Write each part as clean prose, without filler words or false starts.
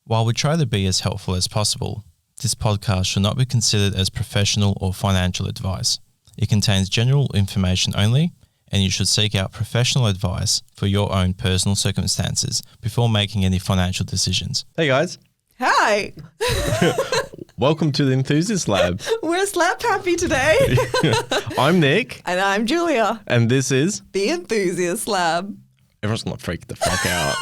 While we try to be as helpful as possible, this podcast should not be considered as professional or financial advice. It contains general information only, and you should seek out professional advice for your own personal circumstances before making any financial decisions. Hey guys, Hi, welcome to the Enthusiast Lab. we're slap happy today. I'm Nick, And I'm Julia, and this is... the Enthusiast Lab. Everyone's gonna freak the fuck out.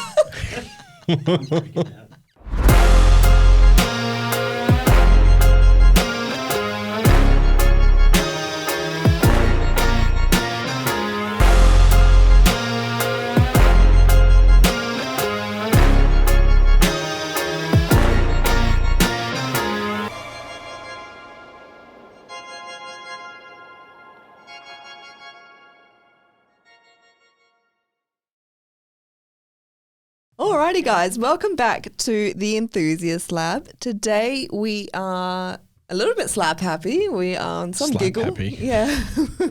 Alrighty guys, welcome back to the Enthusiast Lab. Today we are a little bit slap happy. We are on some Slap giggle. happy. Yeah,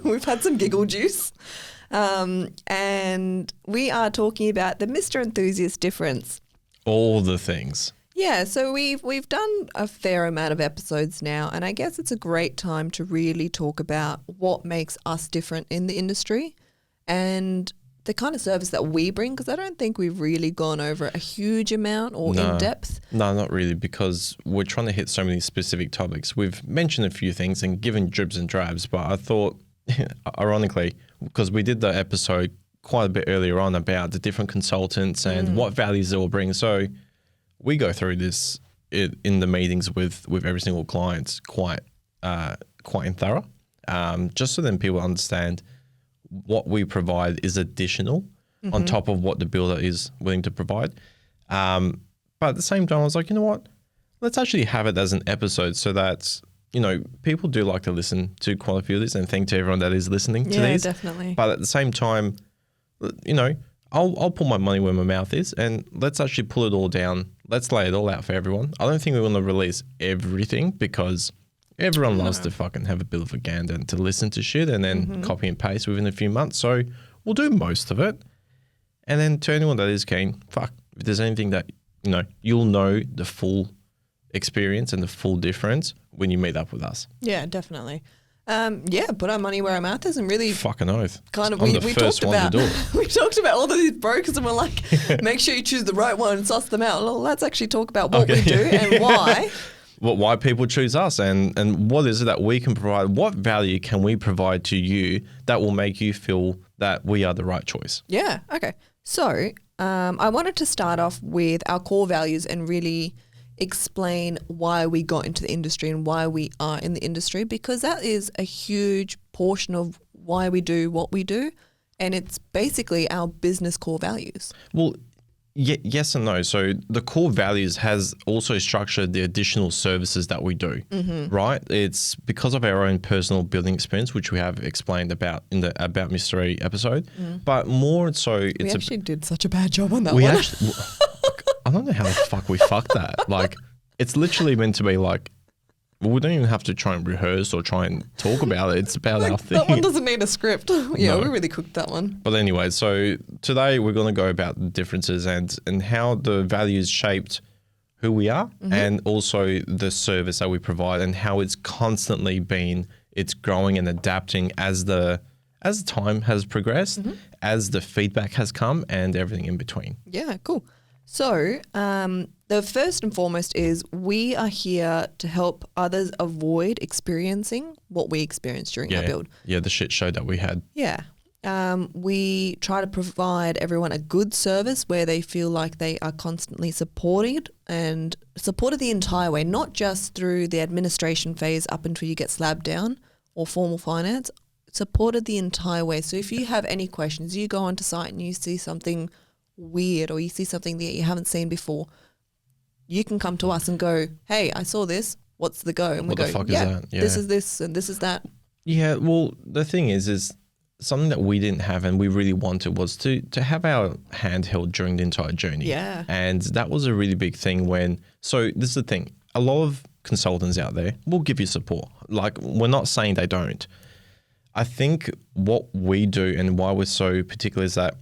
we've had some giggle juice. And we are talking about the Mr Enthusiast difference. All the things. Yeah, so we've done a fair amount of episodes now, and I guess it's a great time to really talk about what makes us different in the industry and the kind of service that we bring, because I don't think we've really gone over a huge amount or in depth. No, not really, because we're trying to hit so many specific topics. We've mentioned a few things and given dribs and drabs, but I thought, ironically, because we did the episode quite a bit earlier on about the different consultants and what values they will bring. So we go through this in the meetings with every single client quite in thorough, just so then people understand what we provide is additional on top of what the builder is willing to provide. But at the same time, I was like, you know what? Let's actually have it as an episode so that, you know, people do like to listen to quite a few of these, and thank to everyone that is listening to these. Yeah, definitely. But at the same time, you know, I'll put my money where my mouth is, and let's actually pull it all down. Let's lay it all out for everyone. I don't think we want to release everything because everyone loves to fucking have a bit of a gander and to listen to shit and then copy and paste within a few months. So we'll do most of it. And then to anyone that is keen, if there's anything that, you know, you'll know the full experience and the full difference when you meet up with us. Yeah, definitely. Put our money where our mouth is, and really Fucking oath. kind of I'm we the talked first one about to do it. we talked about all of these brokers, and we're like, make sure you choose the right one and suss them out. Well, let's actually talk about what we do and why. Why people choose us and what is it that we can provide? What value can we provide to you that will make you feel that we are the right choice? Yeah. Okay. So I wanted to start off with our core values and really explain why we got into the industry and why we are in the industry, because that is a huge portion of why we do what we do. And it's basically our business core values. Well, yes and no. So the core values has also structured the additional services that we do, right? It's because of our own personal building experience, which we have explained about in the About Mystery episode, but more so it's... We actually did such a bad job on that we one. actually, I don't know how the fuck we fucked that. Like, it's literally meant to be like, well, we don't even have to try and rehearse or try and talk about it. It's about our thing. That one doesn't need a script. Yeah, No. we really cooked that one. But anyway, so today we're going to go about the differences and how the values shaped who we are and also the service that we provide and how it's constantly been, it's growing and adapting as the time has progressed, as the feedback has come and everything in between. Yeah, cool. So the first and foremost is we are here to help others avoid experiencing what we experienced during our build. Yeah, the shit show that we had. Yeah. We try to provide everyone a good service where they feel like they are constantly supported the entire way, not just through the administration phase up until you get slabbed down or formal finance, supported the entire way. So if you have any questions, you go onto site and you see something weird or you see something that you haven't seen before, you can come to us and go, hey, I saw this. What's the go? And What we the go, fuck is yeah, that? Yeah. this is this and this is that. Yeah, well, the thing is something that we didn't have and we really wanted was to have our hand held during the entire journey. Yeah. And that was a really big thing so this is the thing, a lot of consultants out there will give you support. Like, we're not saying they don't. I think what we do and why we're so particular is that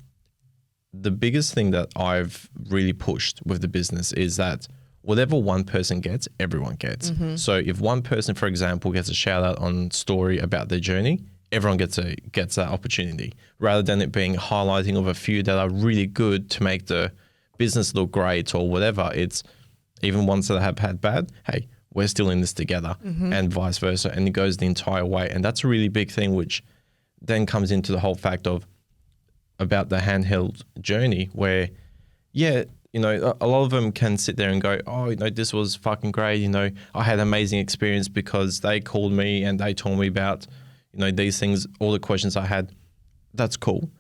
the biggest thing that I've really pushed with the business is that whatever one person gets, everyone gets. So if one person, for example, gets a shout out on story about their journey, everyone gets that opportunity, rather than it being highlighting of a few that are really good to make the business look great or whatever. It's even ones that have had bad, hey, we're still in this together, and vice versa. And it goes the entire way. And that's a really big thing, which then comes into the whole fact of about the handheld journey where, yeah, you know, a lot of them can sit there and go, oh, you know, this was fucking great. You know, I had an amazing experience because they called me and they told me about, you know, these things, all the questions I had. That's cool.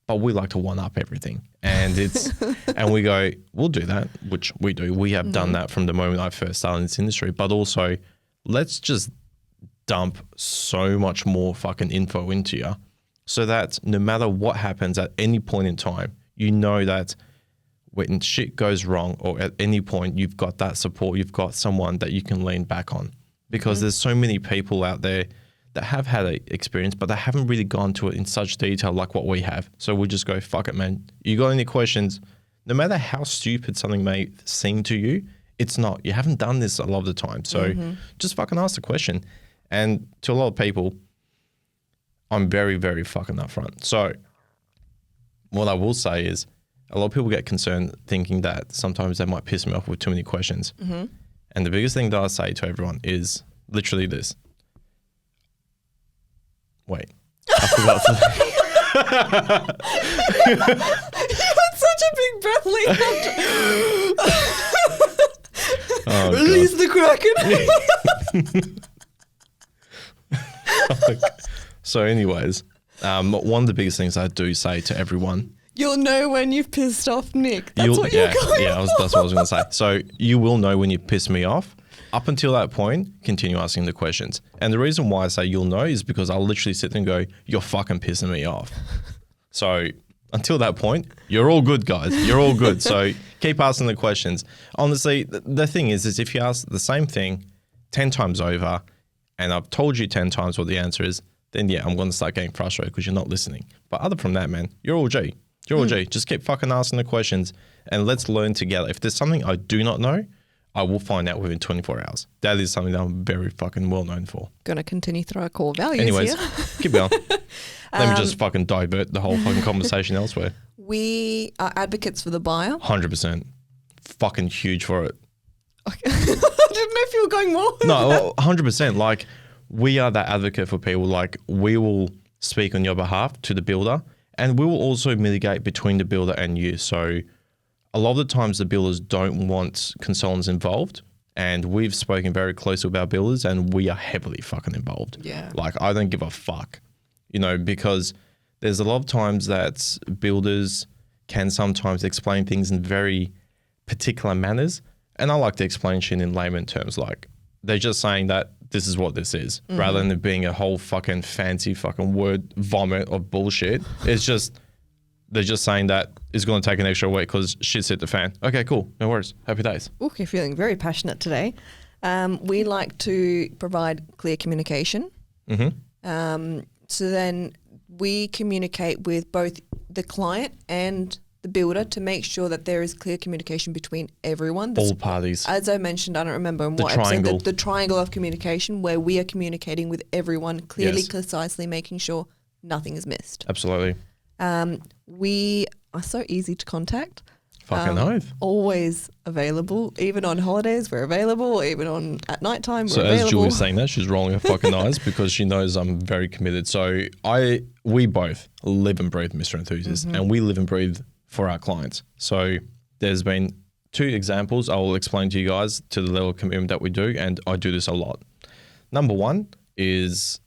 But we like to one up everything. And it's, and we go, we'll do that, which we do. We have done that from the moment I first started in this industry. But also, let's just dump so much more fucking info into you so that no matter what happens at any point in time, you know that when shit goes wrong or at any point, you've got that support, you've got someone that you can lean back on. Because there's so many people out there that have had an experience, but they haven't really gone to it in such detail like what we have. So we just go, fuck it, man. You got any questions? No matter how stupid something may seem to you, it's not. You haven't done this a lot of the time. So just fucking ask the question. And to a lot of people, I'm very, very fucking upfront. So what I will say is a lot of people get concerned thinking that sometimes they might piss me off with too many questions. And the biggest thing that I say to everyone is literally this. Wait, I forgot something. You had such a big breath, Leon. Oh, Release the Kraken. So anyways, one of the biggest things I do say to everyone. You'll know when you've pissed off Nick. That's what you're going that's what I was going to say. So you will know when you piss me off. Up until that point, continue asking the questions. And the reason why I say you'll know is because I'll literally sit there and go, you're fucking pissing me off. So until that point, you're all good, guys. You're all good. So keep asking the questions. Honestly, the thing is if you ask the same thing 10 times over and I've told you 10 times what the answer is, then yeah, I'm going to start getting frustrated because you're not listening. But other from that, man, you're all G. You're all G. Just keep fucking asking the questions and let's learn together. If there's something I do not know, I will find out within 24 hours. That is something that I'm very fucking well known for. Going to continue through our core values. Anyways, here. Keep going. Let me just fucking divert the whole fucking conversation elsewhere. We are advocates for the buyer. 100%. Fucking huge for it. Okay. I didn't know if you were going more. No, 100%. Like, we are that advocate for people. Like, we will speak on your behalf to the builder and we will also mitigate between the builder and you. So a lot of the times the builders don't want consultants involved, and we've spoken very closely with our builders and we are heavily fucking involved. Yeah. Like, I don't give a fuck, you know, because there's a lot of times that builders can sometimes explain things in very particular manners. And I like to explain shit in layman terms. Like, they're just saying that this is what this is, rather than it being a whole fucking fancy fucking word vomit of bullshit. It's just, they're just saying that it's going to take an extra week because shit's hit the fan. Okay, cool. No worries. Happy days. Ooh, you're feeling very passionate today. We like to provide clear communication. So then we communicate with both the client and the builder to make sure that there is clear communication between everyone. All parties. As I mentioned, I don't remember in The what triangle. episode, the triangle of communication where we are communicating with everyone clearly, Yes. concisely, making sure nothing is missed. Absolutely. We are so easy to contact. Fucking oath. Always available. Even on holidays, we're available. Even on at nighttime, we're So available. as Julie's saying that, she's rolling her fucking eyes because she knows I'm very committed. So we both live and breathe Mr. Enthusiast, and we live and breathe for our clients. So there's been 2 examples I will explain to you guys to the level of commitment that we do, and I do this a lot. Number 1 is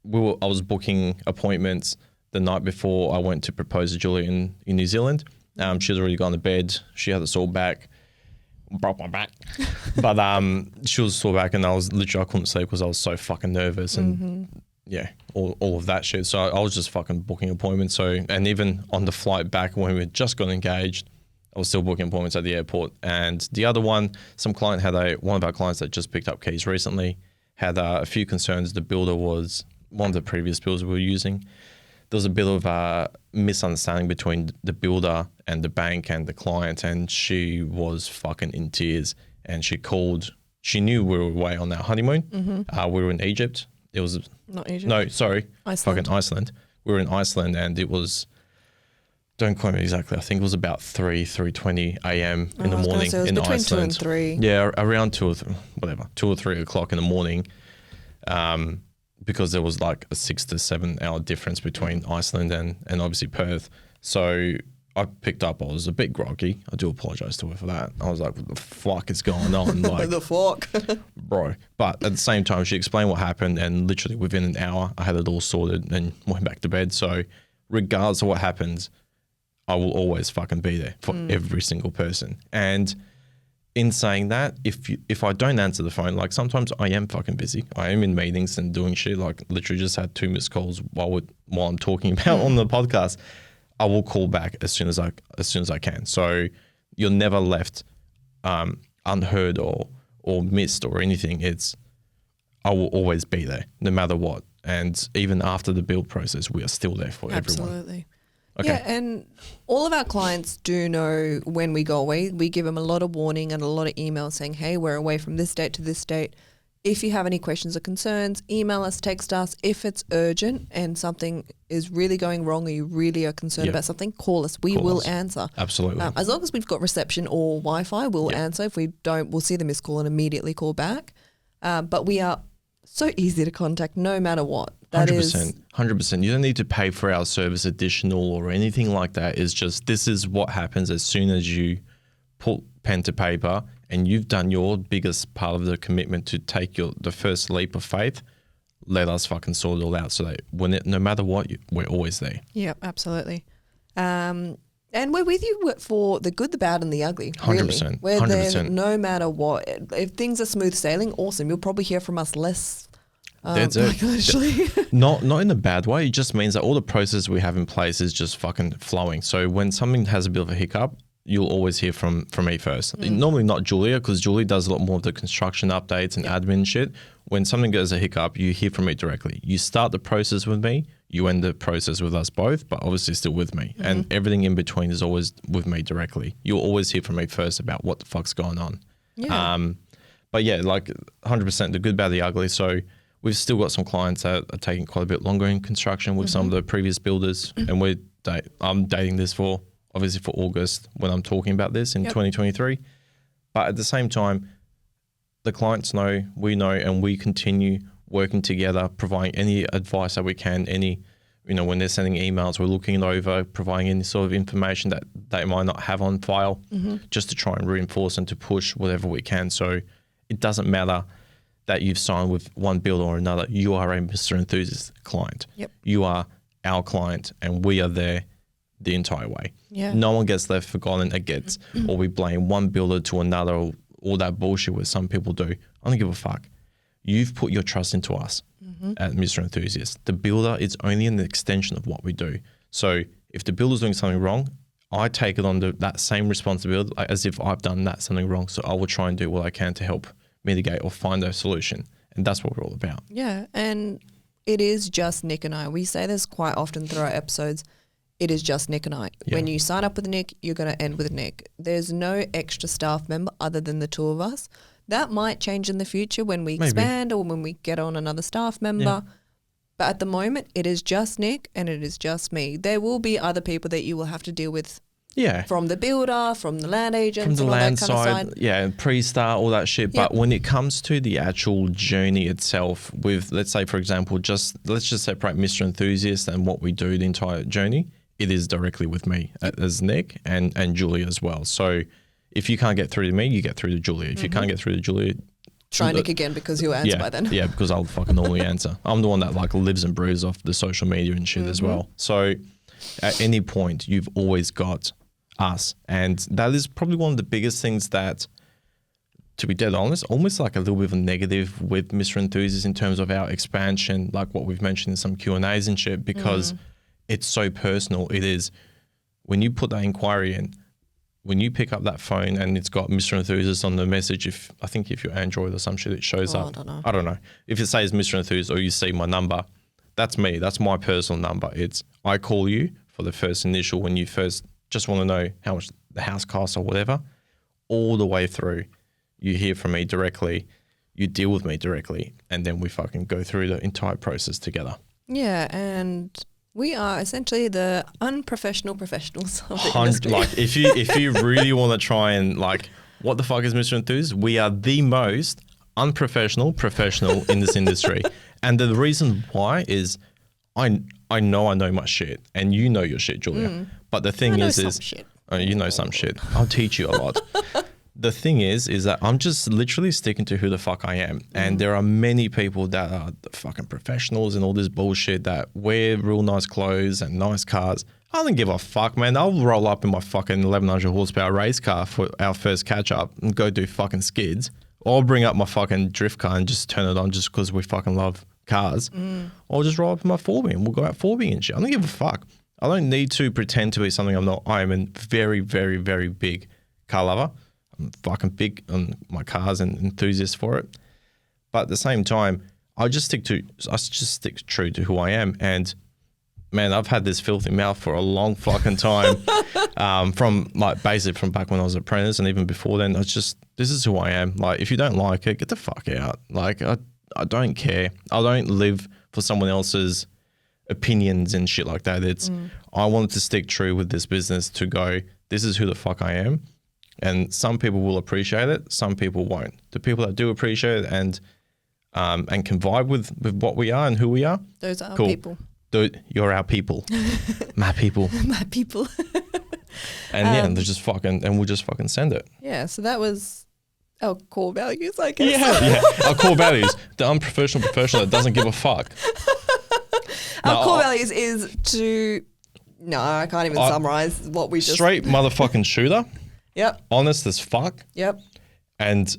I was booking appointments the night before I went to propose to Julie in New Zealand. She's already gone to bed. She had a sore back. Broke my back. But she was sore back and I couldn't sleep because I was so fucking nervous and yeah, all of that shit. So I was just fucking booking appointments. So, and even on the flight back when we had just got engaged, I was still booking appointments at the airport. And the other one, one of our clients that just picked up keys recently had a few concerns. The builder was one of the previous builders we were using. There was a bit of a misunderstanding between the builder and the bank and the client, and she was fucking in tears. and she called. She knew we were away on our honeymoon. We were in Egypt. It was Not Egypt. no, sorry, Iceland. fucking Iceland. We were in Iceland, and it was. Don't quote me exactly. I think it was about 3:20 a.m. in the morning in between Iceland. 2 and 3. Yeah, around 2 or 3 o'clock in the morning, because there was like a 6 to 7 hour difference between Iceland and obviously Perth. So I picked up. I was a bit groggy. I do apologize to her for that. I was like, "What the fuck is going on?" Like, The fork. bro. But at the same time, she explained what happened, and literally within an hour, I had it all sorted and went back to bed. So regardless of what happens, I will always fucking be there for every single person. And in saying that, if I don't answer the phone, like sometimes I am fucking busy. I am in meetings and doing shit. Like literally just had 2 missed calls while I'm talking about on the podcast. I will call back as soon as I can. So you're never left unheard or missed or anything. I will always be there no matter what. And even after the build process, we are still there for everyone. Absolutely. Okay. Yeah, and all of our clients do know when we go away. We give them a lot of warning and a lot of emails saying, hey, we're away from this date to this date. If you have any questions or concerns, email us, text us. If it's urgent and something is really going wrong or you really are concerned about something, call us. We will answer. Absolutely. As long as we've got reception or Wi-Fi, we'll answer. If we don't, we'll see the missed call and immediately call back. But we are so easy to contact no matter what. 100%. You don't need to pay for our service additional or anything like that. It's just this is what happens as soon as you put pen to paper and you've done your biggest part of the commitment to take the first leap of faith. Let us fucking sort it all out so that no matter what, we're always there. Yep, absolutely. And we're with you for the good, the bad, and the ugly. 100%. We're 100%. there no matter what. If things are smooth sailing, awesome. You'll probably hear from us less. That's it. Literally. Not in a bad way. It just means that all the process we have in place is just fucking flowing. So when something has a bit of a hiccup, you'll always hear from me first. Normally not Julia, because Julie does a lot more of the construction updates and admin shit. When something goes a hiccup, you hear from me directly. You start the process with me, you end the process with us both, but obviously still with me. And everything in between is always with me directly. You'll always hear from me first about what the fuck's going on. Yeah. But yeah, like 100% the good, bad, the ugly. So we've still got some clients that are taking quite a bit longer in construction with some of the previous builders. And I'm dating this for August when I'm talking about this in 2023. But at the same time, the clients know, we know, and we continue working together, providing any advice that we can, when they're sending emails, we're looking it over, providing any sort of information that they might not have on file, just to try and reinforce and to push whatever we can. So it doesn't matter that you've signed with one builder or another. You are a Mr. Enthusiast client. Yep. You are our client, and we are there the entire way. Yeah. No one gets left forgotten. Or we blame one builder to another, or all that bullshit where some people do. I don't give a fuck. You've put your trust into us at Mr. Enthusiast. The builder is only an extension of what we do. So if the builder's doing something wrong, I take it on that same responsibility as if I've done something wrong. So I will try and do what I can to help mitigate or find a solution. And that's what we're all about. Yeah. And it is just Nick and I. We say this quite often through our episodes. It is just Nick and I. Yeah. When you sign up with Nick, you're going to end with Nick. There's no extra staff member other than the two of us. That might change in the future when we expand or when we get on another staff member. Yeah. But at the moment, it is just Nick and it is just me. There will be other people that you will have to deal with. Yeah. From the builder, from the land agents, from the land all that kind side, of yeah, pre-start, all that shit. Yep. But when it comes to the actual journey itself, with, let's say, for example, let's just separate Mr. Enthusiast and what we do the entire journey. It is directly with me as Nick and Julia as well. So if you can't get through to me, you get through to Julia. If you can't get through to Julia, try Nick again because he'll answer by then. Yeah, because I'll fucking normally answer. I'm the one that like lives and breathes off the social media and shit as well. So at any point, you've always got us. And that is probably one of the biggest things that, to be dead honest, almost like a little bit of a negative with Mr. Enthusiast in terms of our expansion, like what we've mentioned in some Q&As and shit, because it's so personal. It is, when you put that inquiry in, when you pick up that phone and it's got Mr. Enthusiast on the message, if you're Android or some shit, it shows up. I don't know. If it says Mr. Enthusiast or you see my number, that's me. That's my personal number. It's, I call you for the first initial when you first just want to know how much the house costs or whatever, all the way through. you hear from me directly, you deal with me directly, and then we fucking go through the entire process together. Yeah, and we are essentially the unprofessional professionals of the industry. Like if you really want to try and like, what the fuck is Mr. Enthusiast? We are the most unprofessional professional in this industry. And the reason why is I know my shit, and you know your shit, Julia. But the thing is shit. You know some shit. I'll teach you a lot. The thing is that I'm just literally sticking to who the fuck I am. And there are many people that are the fucking professionals and all this bullshit that wear real nice clothes and nice cars. I don't give a fuck, man. I'll roll up in my fucking 1100 horsepower race car for our first catch up and go do fucking skids. Or I'll bring up my fucking drift car and just turn it on just because we fucking love cars. Or I'll just roll up in my 4B and we'll go out 4B and shit. I don't give a fuck. I don't need to pretend to be something I'm not. I am a very, very, very big car lover. I'm fucking big on my cars and enthusiast for it. But at the same time, I just stick true to who I am. And man, I've had this filthy mouth for a long fucking time. From basically from back when I was an apprentice and even before then, this is who I am. Like, if you don't like it, get the fuck out. Like, I don't care. I don't live for someone else's opinions and shit like that. I wanted to stick true with this business to go, this is who the fuck I am. And some people will appreciate it, some people won't. The people that do appreciate it and can vibe with what we are and who we are, Those are cool. people. You're our people. My people. My people. And they're just fucking, and we'll just fucking send it. Yeah, so that was our core values, I guess. Yeah. Our core values. The unprofessional professional that doesn't give a fuck. Our core values is to... No, I can't even summarize what we just... Straight motherfucking shooter. Yep. Honest as fuck. Yep. And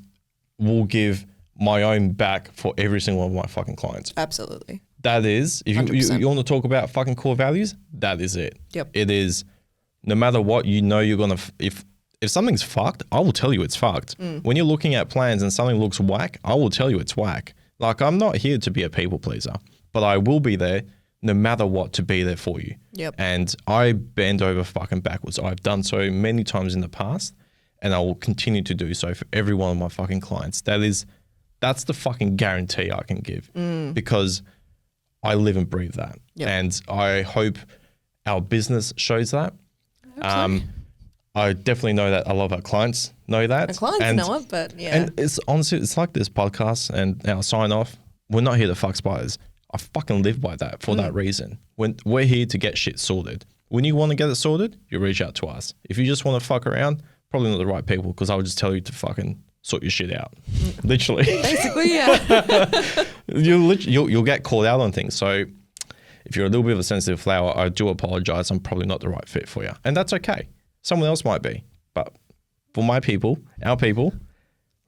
will give my own back for every single one of my fucking clients. Absolutely. That is, if you want to talk about fucking core values, that is it. Yep. It is, no matter what, you know you're going to, if something's fucked, I will tell you it's fucked. When you're looking at plans and something looks whack, I will tell you it's whack. Like, I'm not here to be a people pleaser, but I will be there no matter what to be there for you. Yep. And I bend over fucking backwards. I've done so many times in the past, and I will continue to do so for every one of my fucking clients. That's the fucking guarantee I can give because I live and breathe that. Yep. And I hope our business shows that. I definitely know that a lot of our clients know that. Our clients know it, but yeah. And it's honestly, it's like this podcast and our sign off. We're not here to fuck spiders. I fucking live by that for that reason. When we're here to get shit sorted. When you want to get it sorted, you reach out to us. If you just want to fuck around, probably not the right people because I would just tell you to fucking sort your shit out. Literally. Basically, yeah. You'll get called out on things. So if you're a little bit of a sensitive flower, I do apologize. I'm probably not the right fit for you. And that's okay. Someone else might be. But for my people, our people,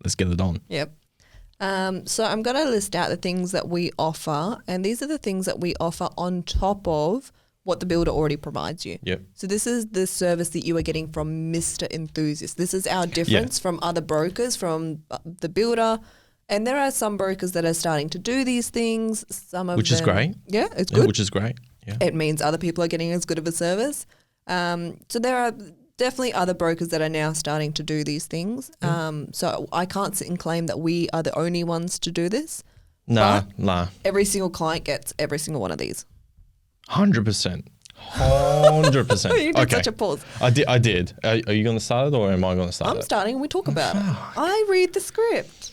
let's get it on. Yep. So I'm going to list out the things that we offer, and these are the things that we offer on top of what the builder already provides you. Yep. So this is the service that you are getting from Mr. Enthusiast. This is our difference from other brokers, from the builder. And there are some brokers that are starting to do these things. Some of Which is great. Yeah, it's good. Which is great. Yeah. It means other people are getting as good of a service. So there are definitely other brokers that are now starting to do these things. So I can't sit and claim that we are the only ones to do this. Nah. Every single client gets every single one of these. 100%. 100%. You did such a pause. I did. Are you going to start it or am I going to start it? I'm starting and we talk about it. I read the script.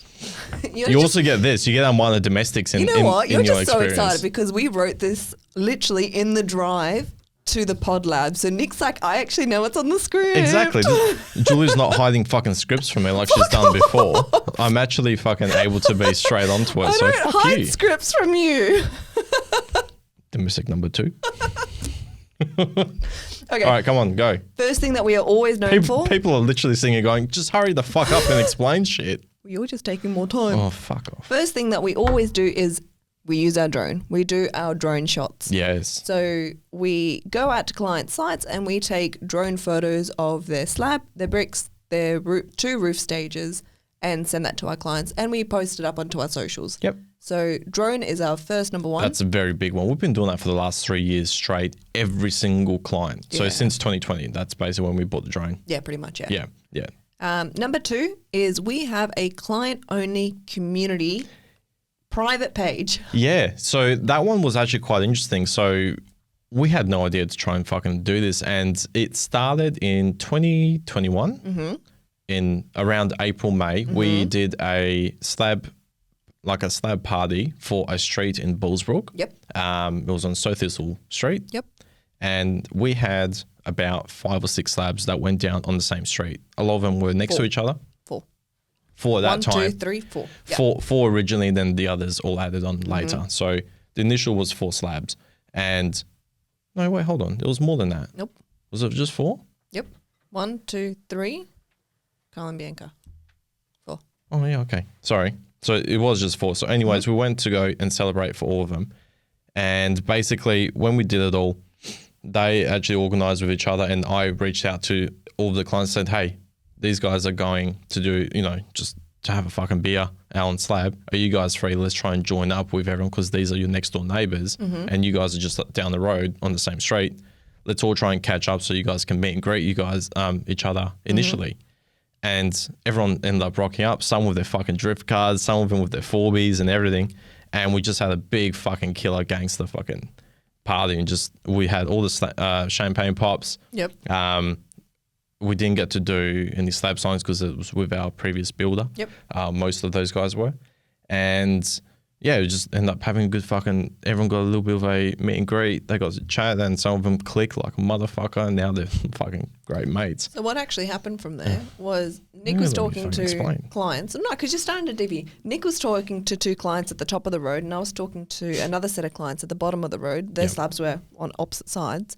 You also get this. You get one of the domestics in You know what? You're just so experience. excited because we wrote this literally in the drive to the pod lab. So Nick's like, I actually know what's on the script. Exactly. Julie's not hiding fucking scripts from me like she's done before. I'm actually fucking able to be straight onto it. I So don't fuck hide you. scripts from you. Domestic number 2. Okay. All right, come on, go. First thing that we are always known for. People are literally sitting here going, just hurry the fuck up and explain shit. You're just taking more time. Oh, fuck off. First thing that we always do is we use our drone. We do our drone shots. Yes. So we go out to client sites and we take drone photos of their slab, their bricks, their 2 roof stages and send that to our clients and we post it up onto our socials. Yep. So drone is our first number 1. That's a very big one. We've been doing that for the last 3 years straight, every single client. So Yeah. since 2020, that's basically when we bought the drone. Yeah, pretty much, yeah. Yeah, yeah. Number 2 is we have a client-only community private page. Yeah, so that one was actually quite interesting. So we had no idea to try and fucking do this, and it started in 2021. In around April, May, we did a slab party for a street in Bullsbrook. Yep. It was on Thistle Street. Yep. And we had about 5 or 6 slabs that went down on the same street. A lot of them were next to each other. 4 at that time. 1, 2, 3, 4. Yep. Four originally, then the others all added on later. So the initial was 4 slabs. And no, wait, hold on. It was more than that. Nope. Was it just 4? Yep. 1, 2, 3. Carl and Bianca. 4. Oh, yeah, okay. Sorry. So it was just 4. So anyways, we went to go and celebrate for all of them. And basically, when we did it all, they actually organized with each other, and I reached out to all of the clients and said, hey, these guys are going to do, just to have a fucking beer out on slab. Are you guys free? Let's try and join up with everyone because these are your next door neighbors and you guys are just down the road on the same street. Let's all try and catch up so you guys can meet and greet each other initially. And everyone ended up rocking up, some with their fucking drift cars, some of them with their 4Bs and everything. And we just had a big fucking killer gangster fucking party, and we had all the champagne pops. Yep. We didn't get to do any slab signs because it was with our previous builder. Yep. Most of those guys were. And yeah, we just ended up having a good fucking, everyone got a little bit of a meet and greet. They got to chat, and some of them clicked like a motherfucker, and now they're fucking great mates. So what actually happened from there was Nick was talking to clients. No, because you're starting to divvy. Nick was talking to 2 clients at the top of the road, and I was talking to another set of clients at the bottom of the road. Their slabs were on opposite sides.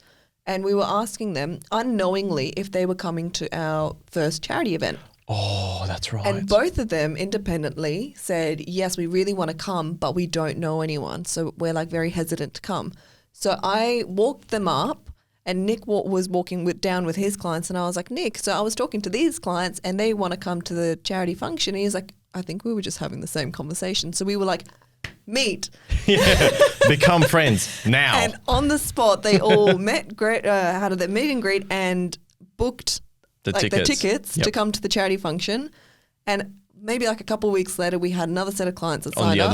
And we were asking them unknowingly if they were coming to our first charity event. Oh, that's right. And both of them independently said, yes, we really want to come, but we don't know anyone. So we're like very hesitant to come. So I walked them up, and Nick was walking down with his clients. And I was like, Nick, so I was talking to these clients and they want to come to the charity function. And he's like, I think we were just having the same conversation. So we were like, meet. Yeah, become friends now. And on the spot, they all had a meet and greet and booked the tickets to come to the charity function. And maybe like a couple of weeks later, we had another set of clients that signed on the up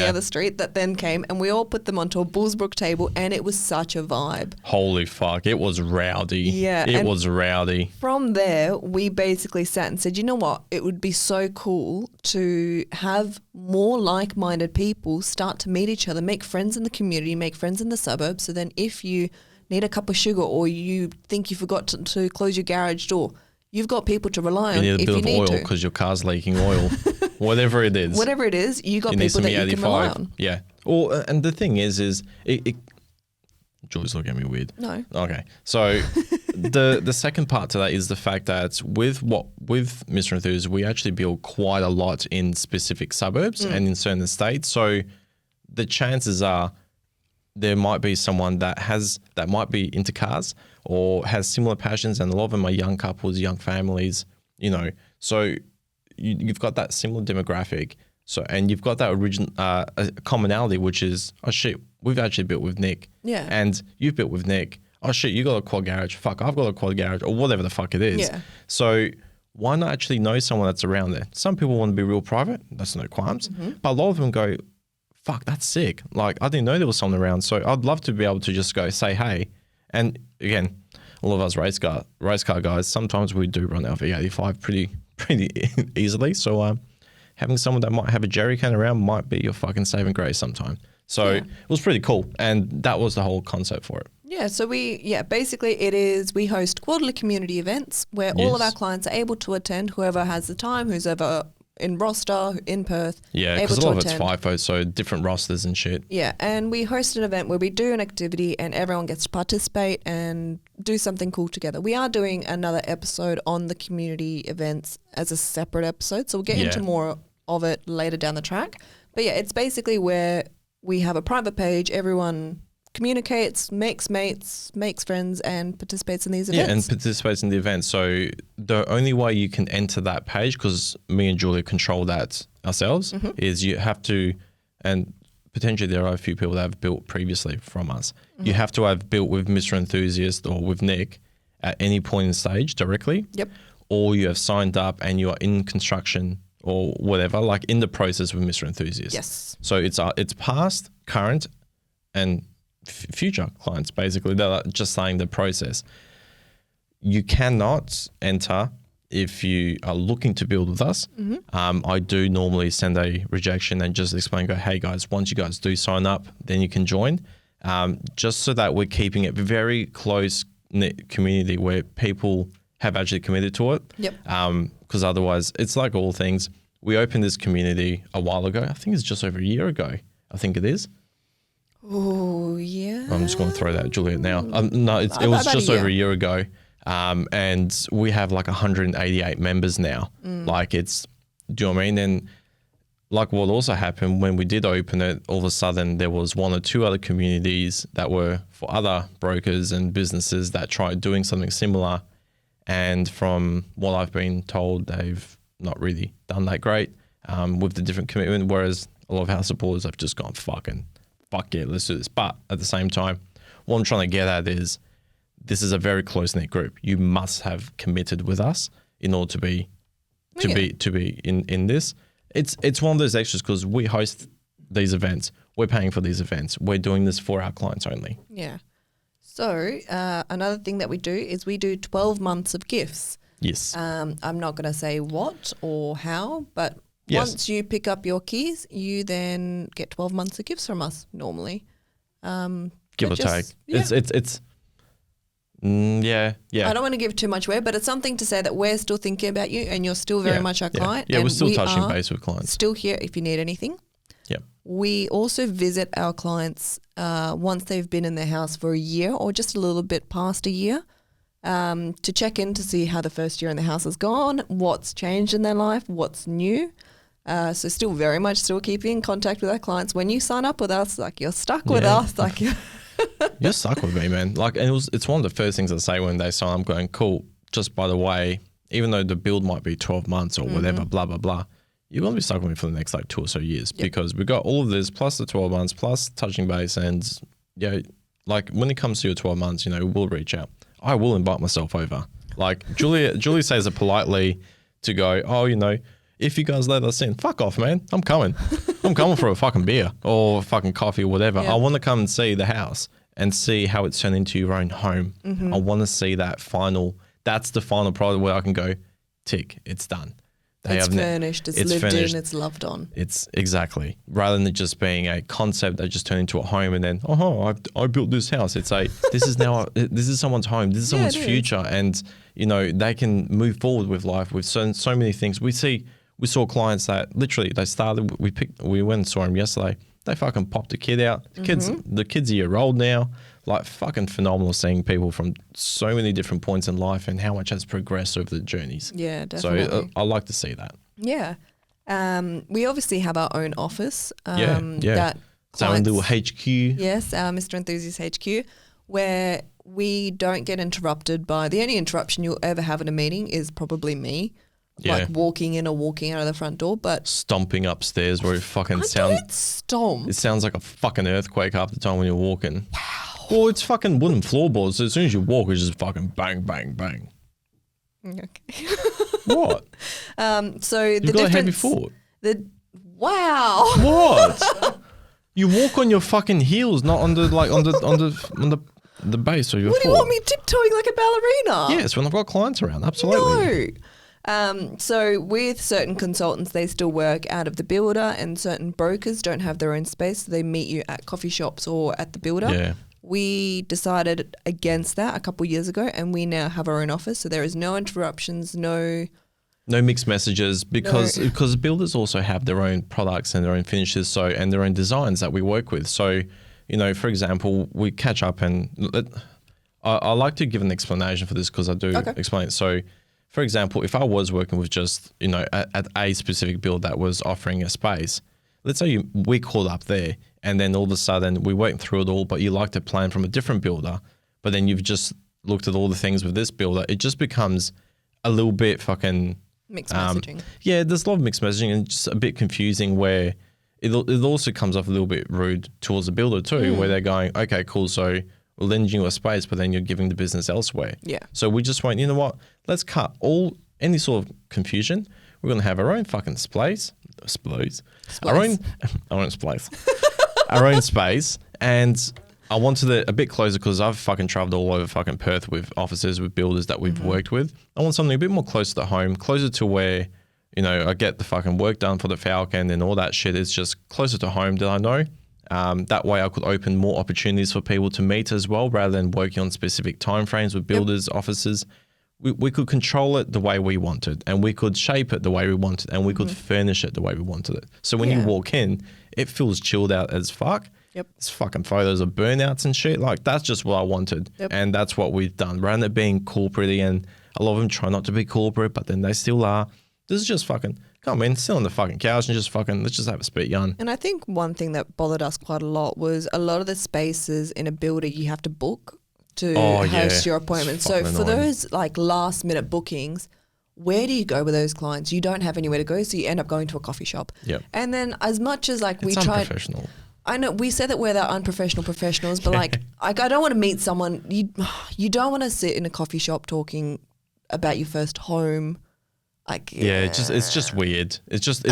other street that then came, and we all put them onto a Bullsbrook table, and it was such a vibe. Holy fuck, it was rowdy. Yeah. It was rowdy. From there, we basically sat and said, you know what, it would be so cool to have more like-minded people start to meet each other, make friends in the community, make friends in the suburbs. So then if you need a cup of sugar or you think you forgot to close your garage door, you've got people to rely on. You need a bit of oil because your car's leaking oil. Whatever it is. Whatever it is, you got people that you can rely on. Yeah. And the thing is it Julie's looking at me weird. No. Okay. So the second part to that is the fact that with Mr Enthusiast, we actually build quite a lot in specific suburbs and in certain estates. So the chances are there might be someone that might be into cars or has similar passions, and a lot of them are young couples, young families, So you've got that similar demographic. So, and you've got that original commonality, which is, oh shit, we've actually built with Nick. Yeah. And you've built with Nick. Oh shit, you got a quad garage. Fuck, I've got a quad garage, or whatever the fuck it is. Yeah. So why not actually know someone that's around there? Some people want to be real private. That's no qualms. But a lot of them go, fuck, that's sick. Like, I didn't know there was someone around. So I'd love to be able to just go say, hey. And again, all of us race car guys, sometimes we do run our V85 pretty easily. So having someone that might have a jerry can around might be your fucking saving grace sometime. So it was pretty cool. And that was the whole concept for it. Yeah, so basically it is, we host quarterly community events where all of our clients are able to attend, whoever has the time, who's ever in roster, in Perth. Yeah, because a lot of it's FIFO, so different rosters and shit. Yeah, and we host an event where we do an activity and everyone gets to participate and do something cool together. We are doing another episode on the community events as a separate episode, so we'll get into more of it later down the track. But yeah, it's basically where we have a private page, everyone communicates, makes mates, makes friends, and participates in these events. Yeah, and participates in the event. So the only way you can enter that page, because me and Julia control that ourselves, is you have to, and potentially there are a few people that have built previously from us. You have to have built with Mr Enthusiast or with Nick at any point in stage directly. Yep. or you have signed up and you are in construction or whatever, like in the process with Mr. Enthusiast. Yes. So it's past, current, and future clients, basically. They're just saying the process. You cannot enter if you are looking to build with us. I do normally send a rejection and just explain, go, hey guys, once you guys do sign up, then you can join. Just so that we're keeping it very close knit community where people have actually committed to it. Yep. Because otherwise, it's like all things. We opened this community a while ago. I think it's just over a year ago. I think it is. Oh, yeah. I'm just going to throw that at Juliet now. No, it was just over a year ago. And we have like 188 members now. Like it's, do you know what I mean? And like what also happened when we did open it, all of a sudden there was one or two other communities that were for other brokers and businesses that tried doing something similar. And from what I've been told, they've not really done that great with the different commitment. Whereas a lot of our supporters have just gone, fuck yeah, let's do this. But at the same time, what I'm trying to get at is this is a very close-knit group. You must have committed with us in order to be in this. It's one of those extras because we host these events. We're paying for these events. We're doing this for our clients only. Yeah. So another thing that we do is we do 12 months of gifts. Yes. I'm not going to say what or how, but Yes. once you pick up your keys, you then get 12 months of gifts from us normally. Give or take. Yeah. It's yeah. I don't want to give too much away, but it's something to say that we're still thinking about you and you're still very much our client. Yeah, and we're still we touching are base with clients. Still here if you need anything. Yeah. We also visit our clients once they've been in their house for a year or just a little bit past a year to check in to see how the first year in the house has gone, what's changed in their life, what's new. So still very much still keeping in contact with our clients. When you sign up with us, like you're stuck with us. Like You're stuck with me, man. Like, and it's one of the first things I say when they sign. I'm going, cool. Just by the way, even though the build might be 12 months or whatever, blah blah blah, you're gonna be stuck with me for the next like 2 or so years because we got all of this plus the 12 months plus touching base and like when it comes to your 12 months, we'll reach out. I will invite myself over. Like Julie says it politely to go, if you guys let us in, fuck off, man. I'm coming. I'm coming for a fucking beer or fucking coffee or whatever. Yeah. I want to come and see the house and see how it's turned into your own home. I want to see that's the final product where I can go, tick, it's done. it's furnished, it's lived in, it's loved on. It's exactly. Rather than it just being a concept that just turned into a home and then, I built this house. It's this is someone's home. This is someone's future. And, they can move forward with life with so many things. We saw clients that literally they started. We went and saw them yesterday. They fucking popped a kid out. The kid's a year old now. Like fucking phenomenal seeing people from so many different points in life and how much has progressed over the journeys. Yeah, definitely. So I like to see that. Yeah. We obviously have our own office. Yeah. That It's our own little HQ. Yes, our Mr Enthusiast HQ, where we don't get interrupted by the only interruption you'll ever have in a meeting is probably me. Yeah. Like walking in or walking out of the front door, but Stomping upstairs where it fucking don't stomp. It sounds like a fucking earthquake half the time when you're walking. Wow. Well, it's fucking wooden floorboards. So as soon as you walk, it's just fucking bang, bang, bang. Okay. What? So You've the got a heavy difference. foot. Wow. What? You walk on your fucking heels, not on the base of your What foot. do you want me tiptoeing like a ballerina? Yes, when I've got clients around, absolutely. No. So with certain consultants, they still work out of the builder, and certain brokers don't have their own space. So they meet you at coffee shops or at the builder. Yeah. We decided against that a couple of years ago, and we now have our own office. So there is no interruptions, no mixed messages because builders also have their own products and their own finishes, and their own designs that we work with. So, for example, we catch up and I like to give an explanation for this because I do explain it. So, for example, if I was working with just, at a specific build that was offering a space, let's say we called up there and then all of a sudden we went through it all, but you like to plan from a different builder, but then you've just looked at all the things with this builder, it just becomes a little bit fucking... mixed messaging. Yeah, there's a lot of mixed messaging and just a bit confusing where it also comes off a little bit rude towards the builder too, where they're going, okay, cool, so we're lending you a space, but then you're giving the business elsewhere. Yeah. So we just went, you know what, let's cut all any sort of confusion, we're going to have our own fucking space. Our own space. Our own space. And I wanted it a bit closer because I've fucking traveled all over fucking Perth with officers, with builders that we've worked with. I want something a bit more closer to home, closer to where, you know, I get the fucking work done for the Falcon and all that shit. It's just closer to home that I know. That way I could open more opportunities for people to meet as well, rather than working on specific timeframes with builders, officers. We could control it the way we wanted, and we could shape it the way we wanted, and we could furnish it the way we wanted it. So when you walk in, it feels chilled out as fuck. Yep. It's fucking photos of burnouts and shit. Like, that's just what I wanted. Yep. And that's what we've done. Rather than it being corporate, and a lot of them try not to be corporate, but then they still are. This is just fucking, come in, sit on the fucking couch and just fucking, let's just have a spit yarn. And I think one thing that bothered us quite a lot was a lot of the spaces in a building you have to book to host your appointment. So for those like last minute bookings, where do you go with those clients? You don't have anywhere to go, so you end up going to a coffee shop. Yep. And then as much as like we It's tried, unprofessional. I know we said that we're the unprofessional professionals, but like I don't want to meet someone. You don't want to sit in a coffee shop talking about your first home. Like It's just weird. It's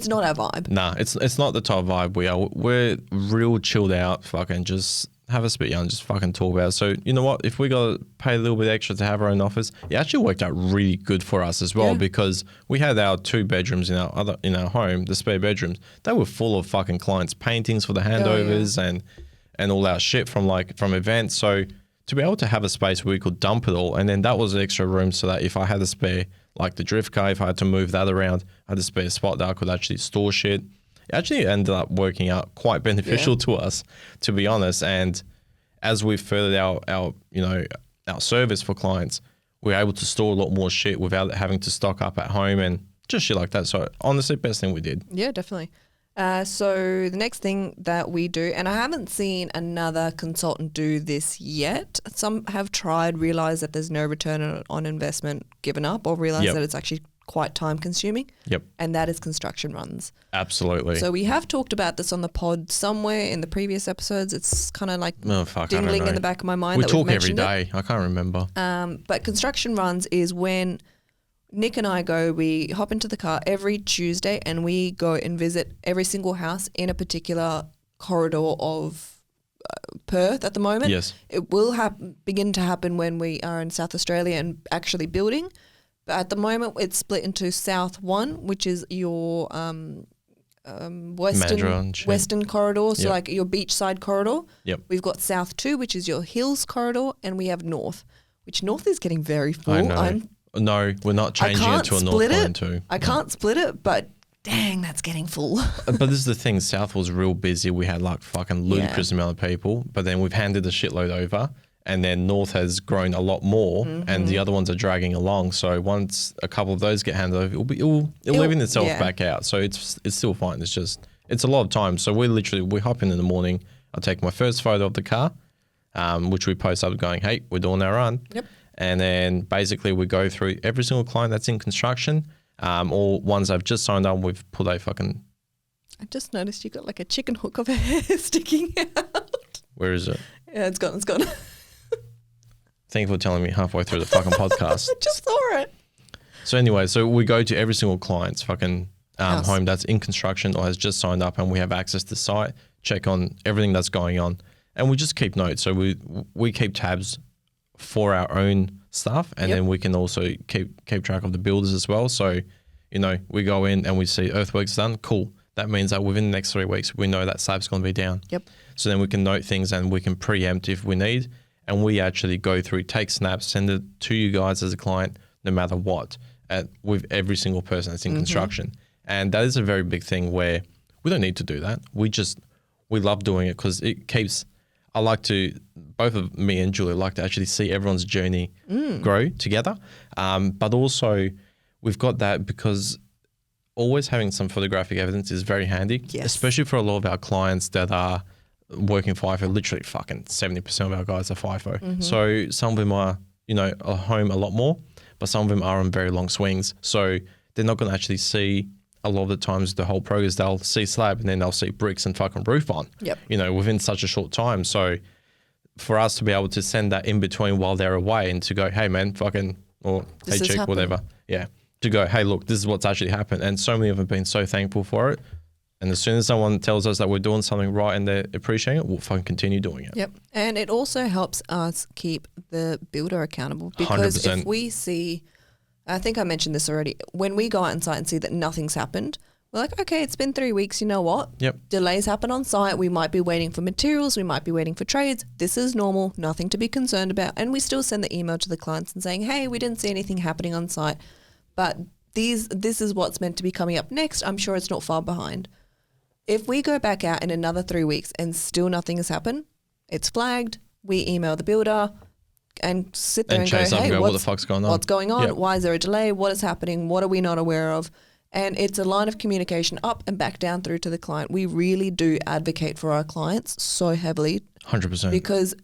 not our vibe. Nah, it's not the type of vibe we are. We're real chilled out, fucking just have a spit yarn, just fucking talk about it. So you know what? If we got to pay a little bit extra to have our own office, it actually worked out really good for us as well, because we had our 2 bedrooms in our home, the spare bedrooms. They were full of fucking clients' paintings for the handovers and all our shit from events. So to be able to have a space where we could dump it all, and then that was extra room so that if I had a spare, like the drift car, if I had to move that around, I had a spare spot that I could actually store shit. It actually ended up working out quite beneficial to us, to be honest. And as we furthered our service for clients, we're able to store a lot more shit without having to stock up at home and just shit like that. So honestly, best thing we did. Yeah, definitely. So the next thing that we do, and I haven't seen another consultant do this yet. Some have tried, realised that there's no return on investment, given up, or realised that it's actually quite time consuming. Yep. And that is construction runs. Absolutely. So we have talked about this on the pod somewhere in the previous episodes. It's kind of like dingling in the back of my mind. We talk every day. I can't remember. But construction runs is when Nick and I go, we hop into the car every Tuesday and we go and visit every single house in a particular corridor of Perth at the moment. Yes. It will begin to happen when we are in South Australia and actually building. But at the moment, it's split into South 1, which is your western corridor, so like your beachside corridor. Yep. We've got South 2, which is your hills corridor, and we have North, which North is getting very full. I know. No, we're not changing it to a North 1 and 2. I can't split it, but dang, that's getting full. But this is the thing, South was real busy. We had like fucking ludicrous amount of people, but then we've handed a shitload over. And then North has grown a lot more, and the other ones are dragging along. So once a couple of those get handed over, it'll even itself back out. So it's still fine. It's a lot of time. So we hop in the morning. I take my first photo of the car, which we post up going, hey, we're doing our run. Yep. And then basically we go through every single client that's in construction, or ones I've just signed on. We've put a fucking. I just noticed you got like a chicken hook of hair sticking out. Where is it? Yeah, it's gone. It's gone. Thank you for telling me halfway through the fucking podcast. I just saw it. So anyway, so we go to every single client's fucking home that's in construction or has just signed up, and we have access to the site, check on everything that's going on, and we just keep notes. So we keep tabs for our own stuff, and then we can also keep track of the builders as well. So, we go in and we see earthworks done. Cool. That means that within the next 3 weeks, we know that slab's going to be down. Yep. So then we can note things and we can preempt if we need. And we actually go through, take snaps, send it to you guys as a client, no matter what, with every single person that's in construction. And that is a very big thing where we don't need to do that. We love doing it because it keeps, both of me and Julie like to actually see everyone's journey grow together. But also we've got that because always having some photographic evidence is very handy, especially for a lot of our clients that are working FIFO. Literally fucking 70% of our guys are FIFO. So some of them are, at home a lot more, but some of them are on very long swings. So they're not going to actually see a lot of the times the whole progress. They'll see slab and then they'll see bricks and fucking roof on, within such a short time. So for us to be able to send that in between while they're away and to go, hey man, fucking or This hey has chick, happened. whatever. Yeah. To go, hey, look, this is what's actually happened. And so many of them have been so thankful for it. And as soon as someone tells us that we're doing something right and they're appreciating it, we'll fucking continue doing it. Yep. And it also helps us keep the builder accountable because 100%. if we see, I think I mentioned this already, when we go out on site and see that nothing's happened, we're like, okay, it's been 3 weeks. You know what? Yep. Delays happen on site. We might be waiting for materials. We might be waiting for trades. This is normal. Nothing to be concerned about. And we still send the email to the clients and saying, hey, we didn't see anything happening on site, but this is what's meant to be coming up next. I'm sure it's not far behind. If we go back out in another 3 weeks and still nothing has happened, it's flagged. We email the builder and sit there and go, hey, what the fuck's going on? What's going on? Yep. Why is there a delay? What is happening? What are we not aware of? And it's a line of communication up and back down through to the client. We really do advocate for our clients so heavily 100%. because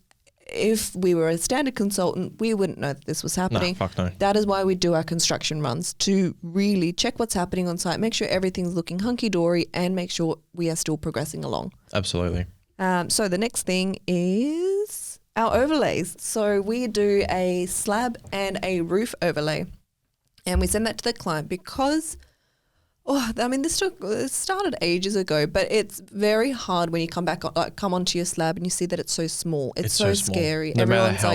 if we were a standard consultant, we wouldn't know that this was happening. Fuck no. That is why we do our construction runs, to really check what's happening on site, make sure everything's looking hunky-dory and make sure we are still progressing along. Absolutely. So the next thing is our overlays. So we do a slab and a roof overlay and we send that to the client because this started ages ago, but it's very hard when you come onto your slab and you see that it's so small. It's so small. scary. No matter how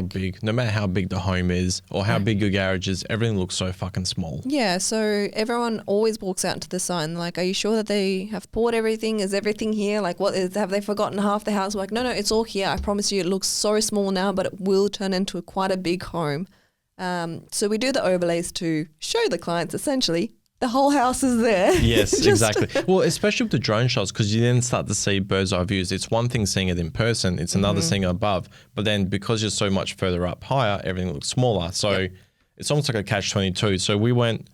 big the home is or how big your garage is, everything looks so fucking small. Yeah, so everyone always walks out into the sign like, are you sure that they have poured everything? Is everything here? Like, have they forgotten half the house? We're like, no, it's all here. I promise you, it looks so small now, but it will turn into quite a big home. So we do the overlays to show the clients essentially the whole house is there. Yes, exactly. Well, especially with the drone shots, because you then start to see bird's eye views. It's one thing seeing it in person, it's another seeing it above. But then because you're so much further up higher, everything looks smaller. So it's almost like a catch-22. So we went,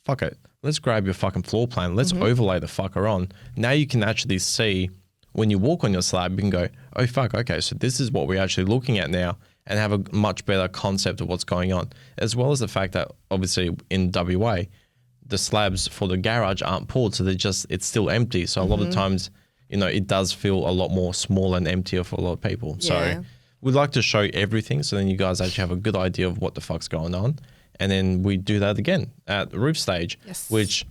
fuck it, let's grab your fucking floor plan. Let's overlay the fucker on. Now you can actually see when you walk on your slab, you can go, oh, fuck, okay, so this is what we're actually looking at now, and have a much better concept of what's going on. As well as the fact that obviously in WA, the slabs for the garage aren't poured, so it's still empty. So a lot of times, it does feel a lot more small and emptier for a lot of people. Yeah. So we'd like to show everything, so then you guys actually have a good idea of what the fuck's going on. And then we do that again at the roof stage, which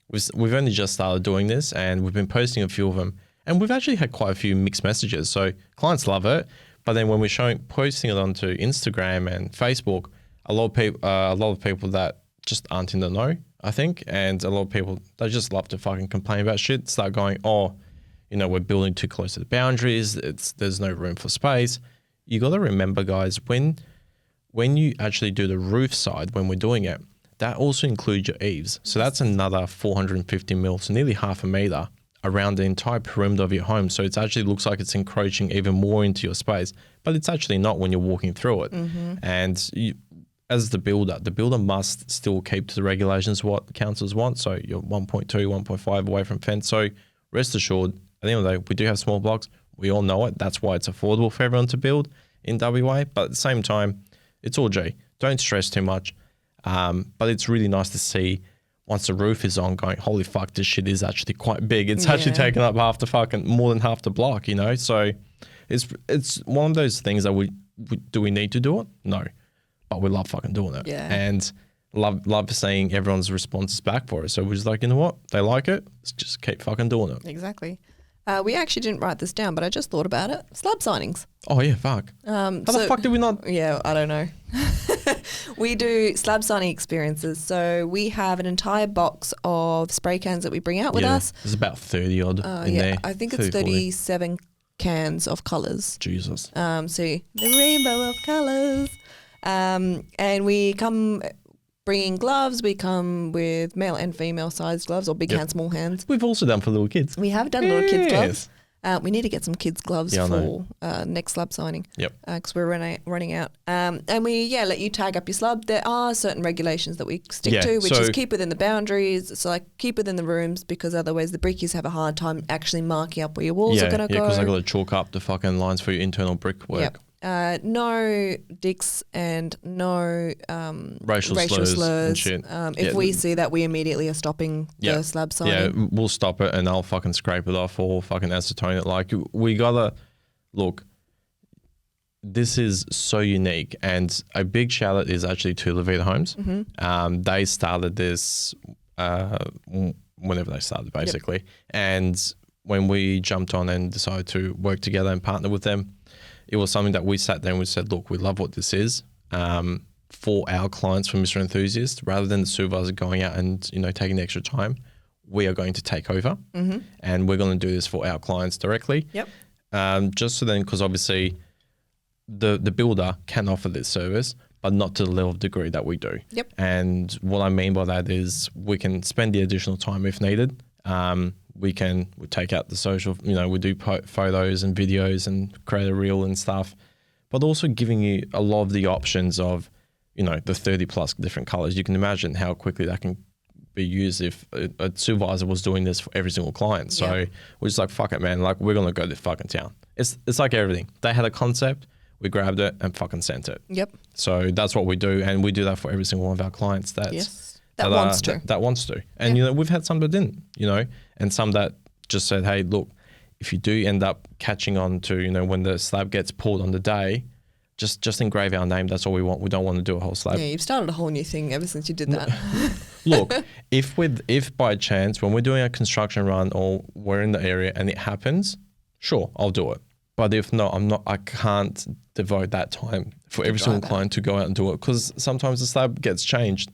we've only just started doing this, and we've been posting a few of them, and we've actually had quite a few mixed messages. So clients love it, but then when we're posting it onto Instagram and Facebook, a lot of people that just aren't in the know, I think, and a lot of people, they just love to fucking complain about shit, start going, we're building too close to the boundaries, there's no room for space. You got to remember, guys, when you actually do the roof side, when we're doing it, that also includes your eaves. So that's another 450 mil, so nearly half a meter around the entire perimeter of your home. So it actually looks like it's encroaching even more into your space, but it's actually not when you're walking through it. And as the builder must still keep to the regulations what the councils want. So you're 1.2, 1.5 away from fence. So rest assured, at the end of the day, we do have small blocks. We all know it. That's why it's affordable for everyone to build in WA. But at the same time, it's all G. Don't stress too much. But it's really nice to see once the roof is on going, holy fuck, this shit is actually quite big. It's actually taking up more than half the block, So it's one of those things that do we need to do it? No. But we love fucking doing it. Yeah. And love seeing everyone's responses back for it. So we're just like, you know what? They like it. Let's just keep fucking doing it. Exactly. We actually didn't write this down, but I just thought about it. Slab signings. Oh, yeah, fuck. How the fuck did we not? Yeah, I don't know. We do slab signing experiences. So we have an entire box of spray cans that we bring out with us. There's about 30 odd in there. I think it's 37 cans of colours. Jesus. So the rainbow of colours. And we come bringing gloves. We come with male and female size gloves, or big hands, small hands. We've also done for little kids. We have done little kids gloves. We need to get some kids gloves for next slab signing. Yep. Because we're running out. And we let you tag up your slab. There are certain regulations that we stick to, which is keep within the boundaries. So like keep within the rooms, because otherwise the brickies have a hard time actually marking up where your walls are going to go. Yeah, because I got to chalk up the fucking lines for your internal brickwork. Yep. No dicks and no racial slurs and shit. If we see that, we immediately are stopping the slab signing. Yeah, we'll stop it and I'll fucking scrape it off or fucking acetone it. Like, we gotta look. this is so unique, and a big shout out is actually to Levita Homes. They started this whenever they started, basically. And when we jumped on and decided to work together and partner with them, it was something that we sat there and we said, look, we love what this is for our clients, for Mr Enthusiast. Rather than the supervisor going out and taking the extra time, we are going to take over, and we're going to do this for our clients directly. Just so then, because obviously the builder can offer this service, but not to the level of degree that we do. And what I mean by that is we can spend the additional time if needed. We take out the social, we do photos and videos and create a reel and stuff, but also giving you a lot of the options of, the 30 plus different colors. You can imagine how quickly that can be used if a supervisor was doing this for every single client. So we're just like, fuck it, man. Like, we're going to go to fucking town. It's like everything. They had a concept, we grabbed it and fucking sent it. So that's what we do. And we do that for every single one of our clients that wants to. And, we've had some that didn't, and some that just said, hey, look, if you do end up catching on to, when the slab gets poured on the day, just engrave our name. That's all we want. We don't want to do a whole slab. Yeah, you've started a whole new thing ever since you did that. Look, if by chance when we're doing a construction run or we're in the area and it happens, sure, I'll do it. But if not, I can't devote that time for every single client to go out and do it, because sometimes the slab gets changed.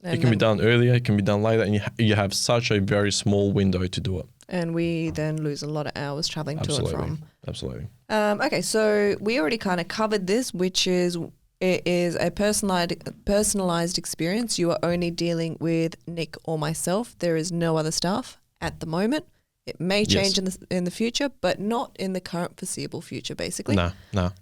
It can be done earlier, it can be done later, and you have such a very small window to do it. And we then lose a lot of hours traveling to and from. Absolutely. Okay, so we already kind of covered this, which is it is a personalized experience. You are only dealing with Nick or myself. There is no other staff at the moment. It may change in the future, but not in the current foreseeable future, basically. No.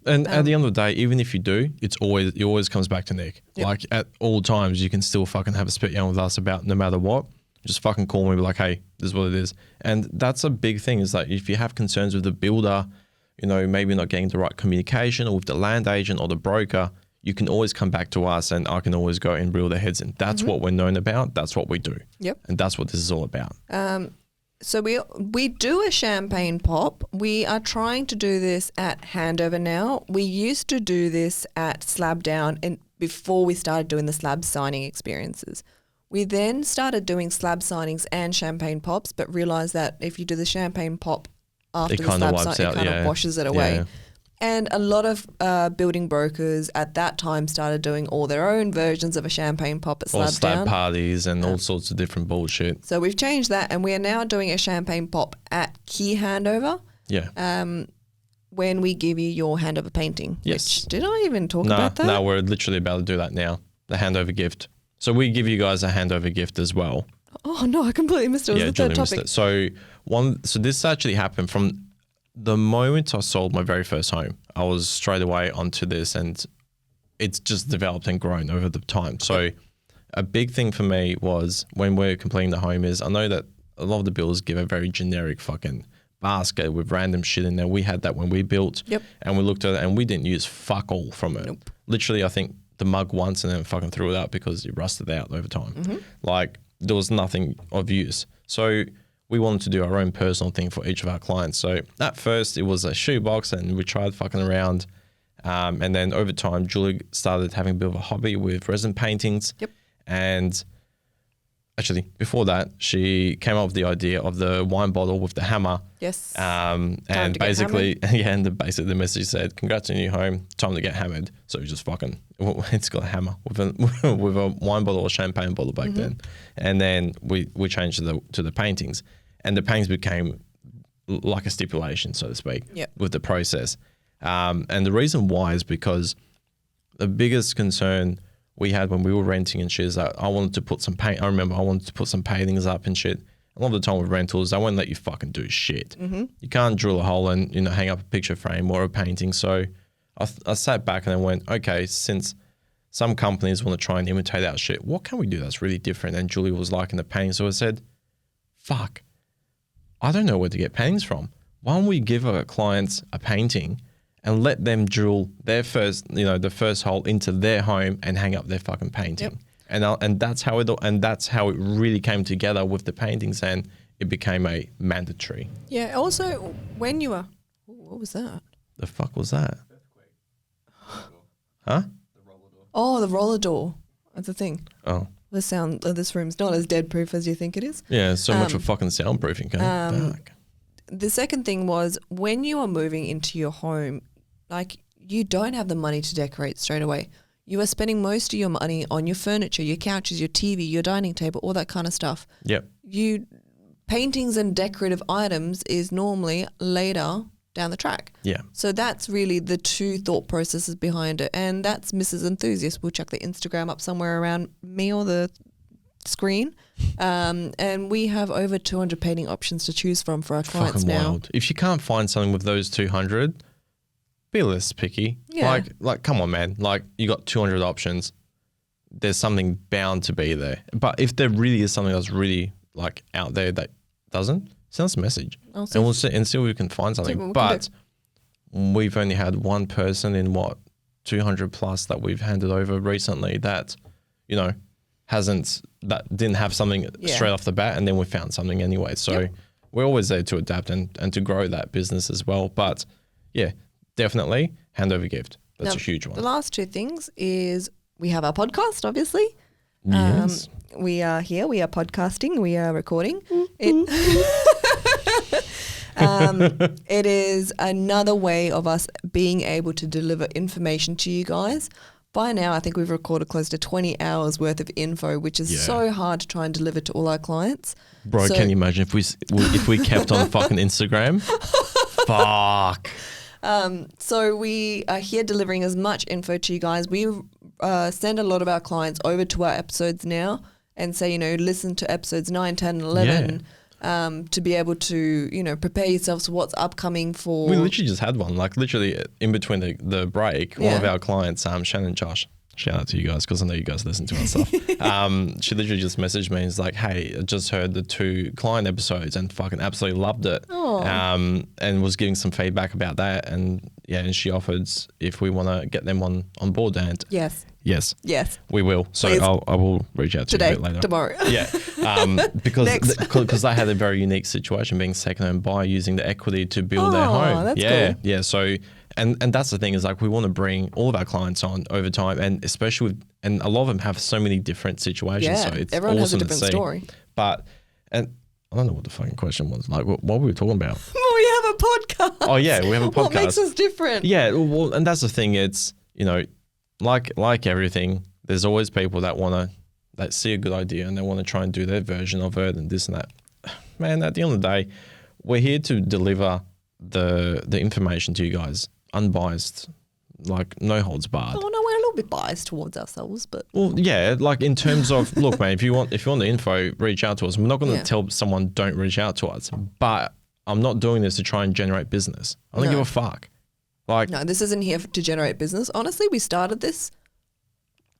And at the end of the day, even if you do, it always comes back to Nick. Like, at all times, you can still fucking have a spit yarn with us about no matter what. Just fucking call me and be like, hey, this is what it is. And that's a big thing, is like, if you have concerns with the builder, maybe not getting the right communication, or with the land agent or the broker, you can always come back to us and I can always go and reel their heads in. That's what we're known about. That's what we do. And that's what this is all about. So we do a champagne pop. We are trying to do this at handover now. We used to do this at slab down and before we started doing the slab signing experiences. We then started doing slab signings and champagne pops, but realised that if you do the champagne pop after the slab signing, it kind of washes it away. And a lot of building brokers at that time started doing all their own versions of a champagne pop at slab down. Or slab parties and all sorts of different bullshit. So we've changed that, and we are now doing a champagne pop at key handover. When we give you your handover painting. Yes. Which, did I even talk about that? No, we're literally about to do that now. The handover gift. So we give you guys a handover gift as well. Oh no, I completely missed it. It was the third topic. So this actually happened from the moment I sold my very first home. I was straight away onto this, and it's just developed and grown over the time. So a big thing for me was when we're completing the home is, I know that a lot of the builders give a very generic fucking basket with random shit in there. We had that when we built, and we looked at it and we didn't use fuck all from it. Literally, I think the mug once and then fucking threw it out because it rusted out over time. Like, there was nothing of use. So we wanted to do our own personal thing for each of our clients. So at first it was a shoebox and we tried fucking around. And then over time, Julie started having a bit of a hobby with resin paintings. And actually, before that, she came up with the idea of the wine bottle with the hammer. And basically, and basically the message said, congrats on your new home, time to get hammered. So we just fucking, it's got a hammer with a wine bottle or champagne bottle back then. And then we changed to the paintings. And the paintings became like a stipulation, so to speak, with the process. And the reason why is because the biggest concern we had when we were renting and shit is that I wanted to put some paint. I remember I wanted to put some paintings up and shit. A lot of the time with rentals, they won't let you fucking do shit. You can't drill a hole and hang up a picture frame or a painting. So I sat back and I went, okay, since some companies want to try and imitate our shit, what can we do that's really different? And Julie was liking the painting, so I said, fuck, I don't know where to get paintings from. Why don't we give our clients a painting and let them drill their first, the first hole into their home and hang up their fucking painting. And that's how it really came together with the paintings, and it became a mandatory. Also, when you were, what was that? The fuck was that? Huh? Oh, the roller door. That's the thing. Oh. The sound of this room's not as dead proof as you think it is. Yeah, so much for fucking soundproofing. Back. The second thing was when you are moving into your home, like you don't have the money to decorate straight away. You are spending most of your money on your furniture, your couches, your TV, your dining table, all that kind of stuff. Yep. Paintings and decorative items is normally later down the track. Yeah. So that's really the two thought processes behind it. And that's Mrs. Enthusiast. We'll chuck the Instagram up somewhere around me or the screen. And we have over 200 painting options to choose from for our clients Fucking now. wild. If you can't find something with those 200, be less picky. Yeah. Like, come on, man. Like, you got 200 options. There's something bound to be there. But if there really is something that's really like out there that doesn't, send us a message, and we'll see and see if we can find something. But we've only had one person in 200 plus that we've handed over recently that, didn't have something straight off the bat, and then we found something anyway. So we're always there to adapt and to grow that business as well. But yeah, definitely hand over gift. That's a huge one. The last two things is we have our podcast, obviously. Yes. We are here. We are podcasting. We are recording. It is another way of us being able to deliver information to you guys. By now, I think we've recorded close to 20 hours worth of info, which is so hard to try and deliver to all our clients. Bro, can you imagine if we kept on fucking Instagram? Fuck. So we are here delivering as much info to you guys. We send a lot of our clients over to our episodes now and say, listen to episodes 9, 10, and 11 to be able to, prepare yourselves for what's upcoming for... We literally just had one, like literally in between the break, one of our clients, Shannon and Josh, shout out to you guys because I know you guys listen to our stuff. She literally just messaged me and was like, hey, I just heard the 2 client episodes and fucking absolutely loved it. And was giving some feedback about that. And she offered if we want to get them on board. And yes, we will. So I will reach out to you a bit later. Tomorrow. Yeah. Because they had a very unique situation being second home buyer using the equity to build their home. That's cool. Yeah. So, and that's the thing is like we want to bring all of our clients on over time, and especially and a lot of them have so many different situations. So it's everyone awesome has a different story. But, and I don't know what the fucking question was. Like, what were we talking about? Well, we have a podcast. Oh yeah, we have a podcast. What makes us different? Yeah, well, and that's the thing. It's like everything, there's always people that see a good idea and they want to try and do their version of it and this and that. Man, at the end of the day, we're here to deliver the information to you guys, unbiased, like no holds barred. Oh no, we're a little bit biased towards ourselves, but like in terms of look, man, if you want the info, reach out to us. We're not going to tell someone don't reach out to us, but I'm not doing this to try and generate business. I don't give a fuck. Like, no, this isn't here to generate business. Honestly, we started this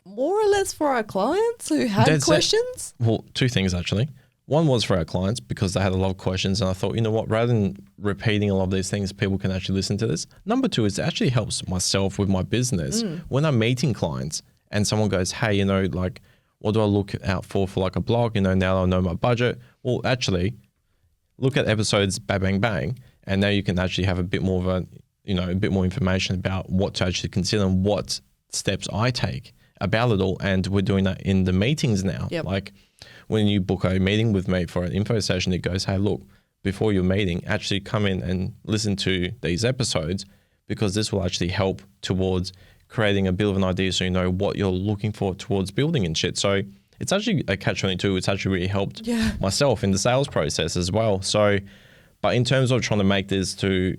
more or less for our clients who had questions. Well, 2 things actually. One was for our clients because they had a lot of questions, and I thought, you know what, rather than repeating a lot of these things, people can actually listen to this. Number 2 is it actually helps myself with my business when I'm meeting clients and someone goes, hey, like, what do I look out for like a blog? Now I know my budget. Well, actually, look at episodes bang, bang, bang, and now you can actually have a bit more of a bit more information about what to actually consider and what steps I take about it all. And we're doing that in the meetings now. Yep. Like when you book a meeting with me for an info session, it goes, hey, look, before your meeting, actually come in and listen to these episodes because this will actually help towards creating a bit of an idea so you know what you're looking for towards building and shit. So it's actually a catch-22. It's actually really helped myself in the sales process as well. So, but in terms of trying to make this to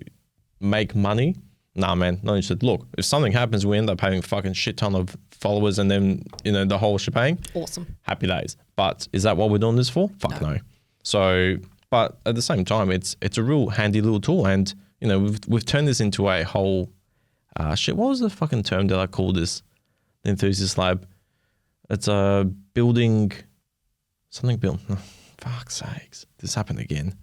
make money, nah, man, no interested. Look, if something happens, we end up having a fucking shit ton of followers and then, the whole shebang. Awesome. Happy days. But is that what we're doing this for? Fuck no. So, but at the same time, it's a real handy little tool. And, we've turned this into a whole, what was the fucking term that I called this? The Enthusiast Lab. It's a building, something built. Oh, fuck's sakes. This happened again.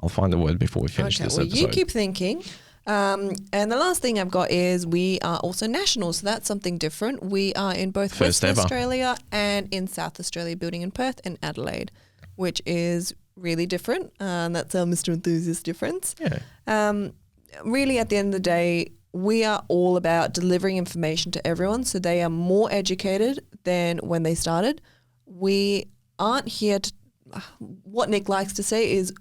I'll find the word before we finish this episode. You keep thinking. And the last thing I've got is we are also national, so that's something different. We are in both Western Australia and in South Australia, building in Perth and Adelaide, which is really different. That's our Mr Enthusiast difference. Yeah. Really, at the end of the day, we are all about delivering information to everyone so they are more educated than when they started. We aren't here to, what Nick likes to say is,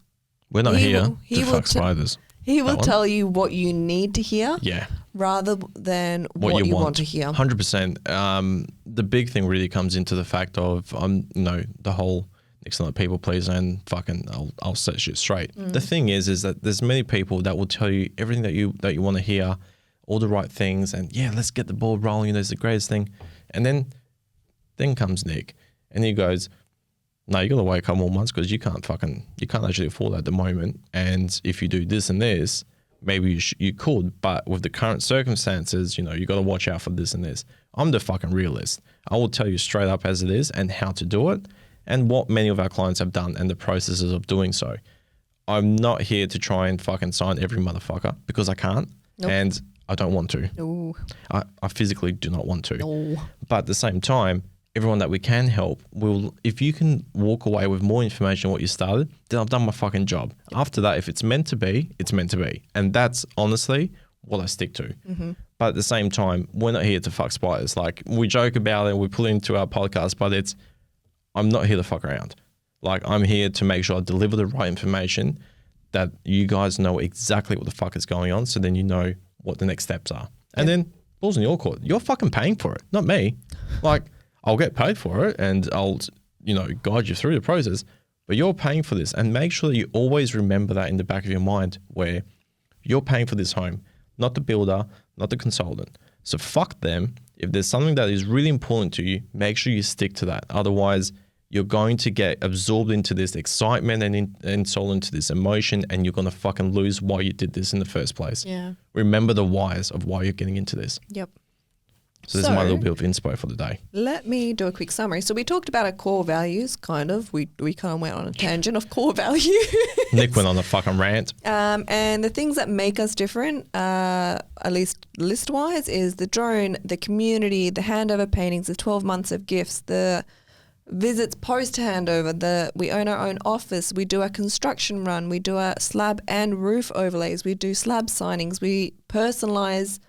We're not here to will fuck spiders. he will That one? tell you what you need to hear Yeah. rather than what you want to hear. 100%. The big thing really comes into the fact of, the whole Nick's not a people pleaser and fucking I'll set shit straight. The thing is that there's many people that will tell you everything that you want to hear, all the right things, and yeah, let's get the ball rolling. It's the greatest thing. And then comes Nick, and he goes, "No, you got to wait a couple more months because you can't actually afford that at the moment. And if you do this and this, maybe you could, but with the current circumstances, you got to watch out for this and this." I'm the fucking realist. I will tell you straight up as it is and how to do it and what many of our clients have done and the processes of doing so. I'm not here to try and fucking sign every motherfucker because I can't. Nope. And I don't want to. No. I physically do not want to. No. But at the same time, everyone that we can help if you can walk away with more information on what you started, then I've done my fucking job. After that, if it's meant to be, it's meant to be. And that's honestly what I stick to. Mm-hmm. But at the same time, we're not here to fuck spiders. Like, we joke about it, we put it into our podcast, but I'm not here to fuck around. Like, I'm here to make sure I deliver the right information that you guys know exactly what the fuck is going on, so then you know what the next steps are. And then, balls in your court. You're fucking paying for it, not me. Like, I'll get paid for it and I'll, guide you through the process, but you're paying for this. And make sure that you always remember that in the back of your mind, where you're paying for this home, not the builder, not the consultant. So fuck them. If there's something that is really important to you, make sure you stick to that. Otherwise, you're going to get absorbed into this excitement and sold into this emotion, and you're going to fucking lose why you did this in the first place. Yeah. Remember the whys of why you're getting into this. Yep. So this is my little bit of inspo for the day. Let me do a quick summary. So we talked about our core values, kind of. We kind of went on a tangent of core values. Nick went on a fucking rant. And the things that make us different, at least list-wise, is the drone, the community, the handover paintings, the 12 months of gifts, the visits post-handover, we own our own office, we do our construction run, we do our slab and roof overlays, we do slab signings, we personalise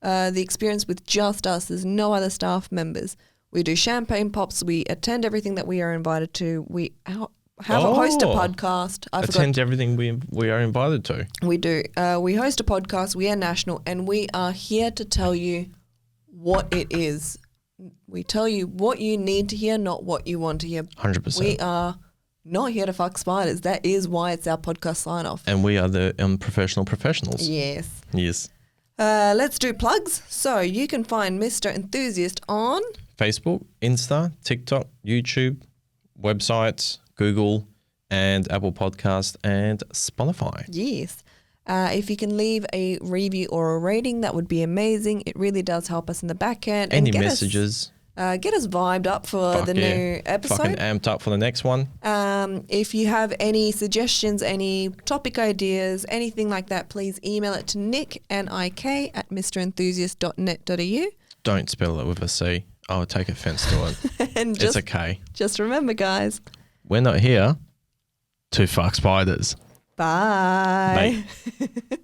the experience with just us. There's no other staff members. We do champagne pops. We attend everything that we are invited to. We host a podcast. Attend everything we are invited to. We do. We host a podcast. We are national, and we are here to tell you what it is. We tell you what you need to hear, not what you want to hear. 100%. We are not here to fuck spiders. That is why it's our podcast sign-off. And we are the professionals. Yes. Yes. Let's do plugs. So you can find Mr Enthusiast on Facebook, Insta, TikTok, YouTube, websites, Google, and Apple Podcast and Spotify. Yes. If you can leave a review or a rating, that would be amazing. It really does help us in the back end. Any messages? Get us vibed up for new episode. Fucking amped up for the next one. If you have any suggestions, any topic ideas, anything like that, please email it to Nick, N-I-K, at mrenthusiast.net.au. Don't spell it with a C. I would take offense to it. And it's a K. Just remember, guys. We're not here to fuck spiders. Bye. Bye.